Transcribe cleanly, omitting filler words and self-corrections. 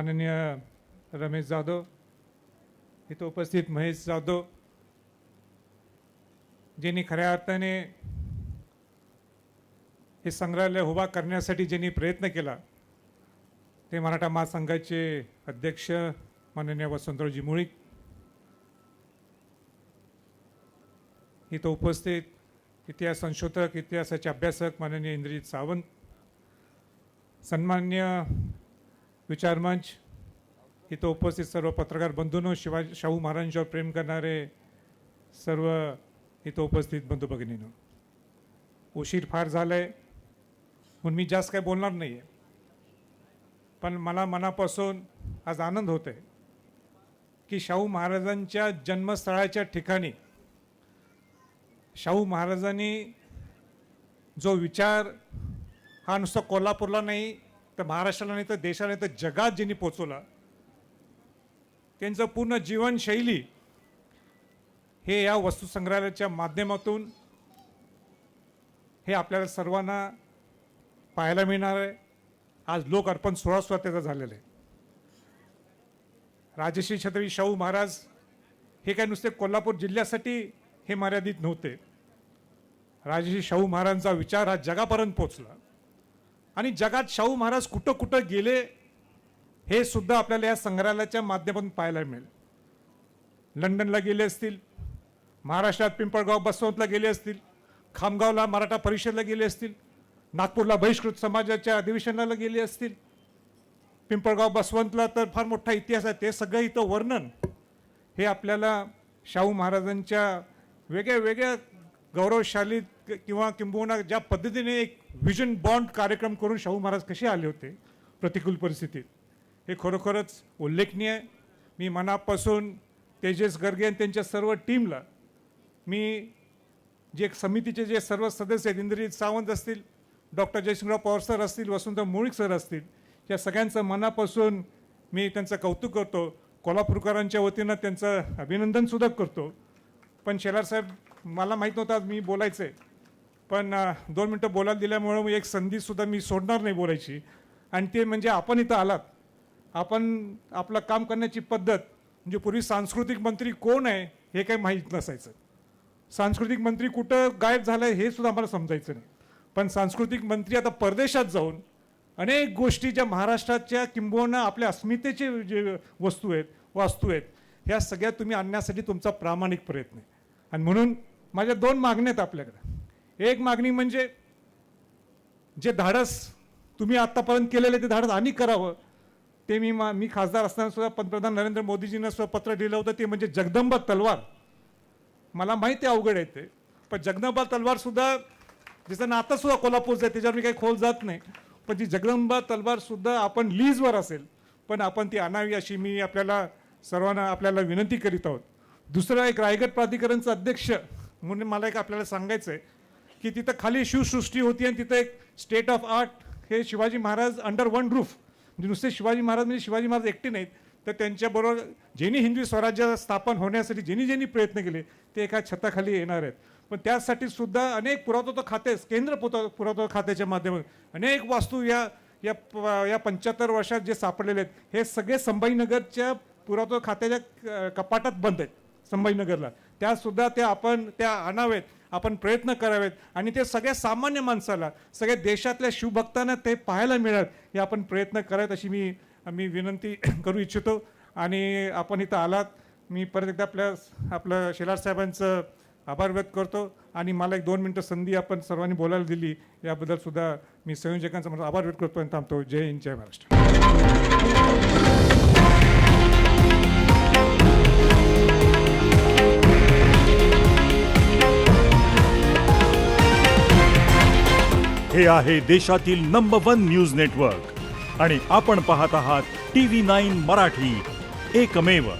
माननीय रमेश जाधव, इथं उपस्थित महेश जाधव, ज्यांनी खऱ्या अर्थाने हे संग्रहालय उभा करण्यासाठी ज्यांनी प्रयत्न केला ते मराठा महासंघाचे अध्यक्ष माननीय वसंतरावजी मुळीक, इथं उपस्थित इतिहास संशोधक, इतिहासाचे अभ्यासक माननीय इंद्रजित सावंत, सन्मान्य विचारमंच, इथं उपस्थित सर्व पत्रकार बंधूंनो, शाहू महाराजांच्यावर प्रेम करणारे सर्व इथं उपस्थित बंधू भगिनींनो, उशीर फार झालाय म्हणून मी जास्त काही बोलणार नाही आहे, पण मला मनापासून आज आनंद होत आहे की शाहू महाराजांच्या जन्मस्थळाच्या ठिकाणी शाहू महाराजांनी जो विचार हा नुसता कोल्हापूरला नाही तर महाराष्ट्राला नाही तर देशाला नाही तर जगात ज्यांनी पोचवला, त्यांचं पूर्ण जीवनशैली हे या वस्तुसंग्रहालयाच्या माध्यमातून हे आपल्याला सर्वांना पाहायला मिळणार आहे. आज लोक अर्पण सोहळा सुद्धा त्याचा झालेला आहे. राजश्री छत्रपती शाहू महाराज हे काय नुसते कोल्हापूर जिल्ह्यासाठी हे मर्यादित नव्हते. राजश्री शाहू महाराजांचा विचार हा जगापर्यंत पोचला आणि जगात शाहू महाराज कुठं कुठं गेले हे सुद्धा आपल्याला या संग्रहालयाच्या माध्यमातून पाहायला मिळेल. लंडनला गेले असतील, महाराष्ट्रात पिंपळगाव बसवंतला गेले असतील, खामगावला मराठा परिषदला गेले असतील, नागपूरला बहिष्कृत समाजाच्या अधिवेशनाला गेले असतील, पिंपळगाव बसवंतला तर फार मोठा इतिहास आहे. ते सगळं इथं वर्णन हे आपल्याला शाहू महाराजांच्या वेगळ्या वेगळ्या गौरवशाली किंवा किंबहुना ज्या पद्धतीने एक विजन बॉन्ड कार्यक्रम करून शाहू महाराज कसे आले होते प्रतिकूल परिस्थितीत, हे खरोखरच उल्लेखनीय आहे. मी मनापासून तेजस गर्गे आणि त्यांच्या सर्व टीमला, मी जे समितीचे जे सर्व सदस्य आहेत, इंद्रजित सावंत असतील, डॉक्टर जयसिंगराव पवार सर असतील, वसंत मुळीक सर असतील, या सगळ्यांचं मनापासून मी त्यांचं कौतुक करतो. कोल्हापूरकरांच्या वतीनं त्यांचं अभिनंदनसुद्धा करतो. पण शेलार साहेब, मला माहीत नव्हतं आज मी बोलायचं आहे, पण 2 मिनटं बोलायला दिल्यामुळं एक संधीसुद्धा मी सोडणार नाही बोलायची. आणि ते म्हणजे आपण इथं आलात, आपण आपलं काम करण्याची पद्धत, म्हणजे पूर्वी सांस्कृतिक मंत्री कोण आहे हे काही माहीत नसायचं. सांस्कृतिक मंत्री कुठं गायब झालं आहे हे सुद्धा आम्हाला समजायचं नाही. पण सांस्कृतिक मंत्री आता परदेशात जाऊन अनेक गोष्टी ज्या महाराष्ट्राच्या किंबहुना आपल्या अस्मितेचे जे वस्तू आहेत, वास्तू आहेत, ह्या सगळ्या तुम्ही आणण्यासाठी तुमचा प्रामाणिक प्रयत्न आहे. आणि म्हणून माझ्या 2 मागण्या आहेत आपल्याकडे. एक मागणी म्हणजे जे धाडस तुम्ही आत्तापर्यंत केलेलं ते धाडस आणि करावं. ते मी खासदार असताना सुद्धा पंतप्रधान नरेंद्र मोदीजींना सुद्धा पत्र दिलं होतं. ते म्हणजे जगदंबा तलवार. मला माहिती आहे अवघड आहे ते, पण जगदंबा तलवार सुद्धा जिचं नातं सुद्धा कोल्हापूरचं आहे, त्याच्यावर मी काही खोल जात नाही, पण ती जगदंबा तलवार सुद्धा आपण लीजवर असेल पण आपण ती आणावी अशी मी आपल्याला सर्वांना विनंती करीत आहोत. दुसरं, एक रायगड प्राधिकरणचं अध्यक्ष म्हणून मला एक आपल्याला सांगायचं आहे की तिथं खाली शिवसृष्टी होती आणि तिथं एक स्टेट ऑफ आर्ट हे Shivaji Maharaj under one roof, म्हणजे नुसते शिवाजी महाराज म्हणजे शिवाजी महाराज एकटे नाहीत तर त्यांच्याबरोबर ज्यांनी हिंदवी स्वराज्य स्थापन होण्यासाठी ज्यांनी प्रयत्न केले ते एका छताखाली येणार आहेत. पण त्यासाठी सुद्धा अनेक पुरातत्व खाते, केंद्र पुरातत्व खात्याच्या माध्यमातून अनेक वास्तू या 75 वर्षात जे सापडलेले आहेत, हे सगळे संभाजीनगरच्या पुरातत्व खात्याच्या कपाटात बंद आहेत. संभाजीनगरला त्यासुद्धा त्या आणावेत, आपण प्रयत्न करावेत आणि ते सगळ्या सामान्य माणसाला, सगळ्या देशातल्या शिवभक्तांना ते पाहायला मिळत हे आपण प्रयत्न करावेत अशी मी विनंती करू इच्छितो. आणि आपण इथं आलात, मी परत एकदा आपलं शेलार साहेबांचं आभार व्यक्त करतो. आणि मला एक 2 मिनटं संधी आपण सर्वांनी बोलायला दिली याबद्दल सुद्धा मी संयोजकांचा मला आभार व्यक्त करतो आणि थांबतो. जय हिंद, जय महाराष्ट्र. हे आहे देशातील नंबर 1 न्यूज नेटवर्क आणि आपण पाहत आहात TV9 मराठी, एकमेव.